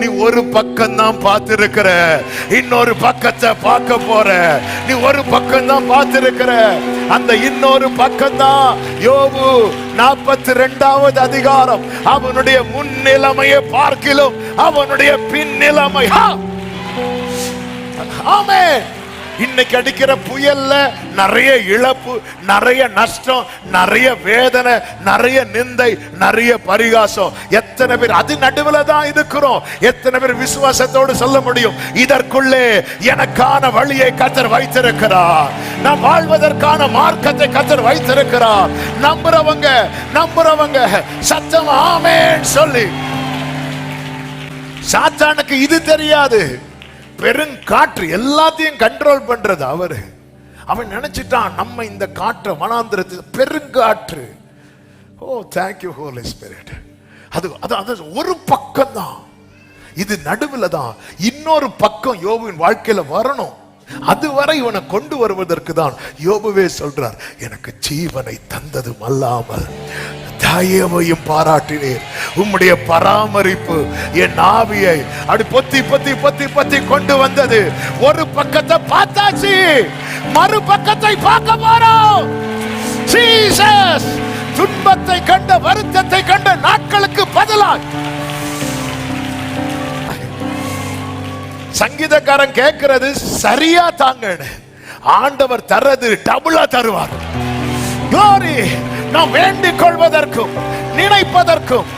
நீ ஒரு பக்கம் தான் பார்த்திருக்கிற, இன்னொரு பக்கத்தை பார்க்க போற. நீ ஒரு பக்கம் தான் பார்த்திருக்கிற, அந்த இன்னொரு பக்கம் தான் யோபு 42வது அதிகாரம். அவனுடைய முன்னிலைமையை பார்க்கிலும் அவனுடைய பின்னிலைமை. ஆமென். இன்னைக்கு அடிக்கிற புயல்ல நிறைய இழப்பு, நிறைய நஷ்டம், நிறைய வேதனை, நிறைய நிந்தை, நிறைய பரிகாசம். எத்தனை பேர் அது நடுவுல தான் இருக்கிறோம்? எத்தனை பேர் விசுவாசத்தோடு சொல்ல முடியும், இதற்குள்ளே எனக்கான வழியை கர்த்தர் வைத்திருக்கிறார், நாம் வாழ்வதற்கான மார்க்கத்தை கர்த்தர் வைத்திருக்கிறார்? நம்புறவங்க சத்தம் ஆமென் சொல்லி. சாத்தானுக்கு இது தெரியாது. பெருங்காற்று எல்லாத்தையும் கண்ட்ரோல் பண்றது அவரு. அவன் நினைச்சிட்டான் நம்ம இந்த காற்றை வனாந்திரத்து பெருங்காற்று. ஓ தேங்க்யூ ஹோலி ஸ்பிரிட். அது ஒரு பக்கம் தான், இது நடுவில் தான். இன்னொரு பக்கம் யோபுவின் வாழ்க்கையில வரணும். அதுவரை இவனை கொண்டு வருவதற்கு தான் யோபுவே சொல்றார், எனக்கு ஜீவனை தந்ததும் அல்லாமல் தயவையும் பாராட்டினீர், உம்முடைய பராமரிப்பு என் ஆவியை அப்படி பொத்தி பொத்தி பொத்தி பொத்தி கொண்டு வந்தது. ஒரு பக்கத்தை பார்த்தாச்சு, மறு பக்கத்தை பார்க்க போறோம். ஜீசஸ் துன்பத்தை கண்ட, வருத்தத்தை கண்ட நாட்களுக்கு பதிலாக சங்கீதக்காரன் கேட்கிறது சரியா தாங்க, ஆண்டவர் தர்றது டபுளா தருவார். நாம் வேண்டிக் கொள்வதற்கும் நினைப்பதற்கும்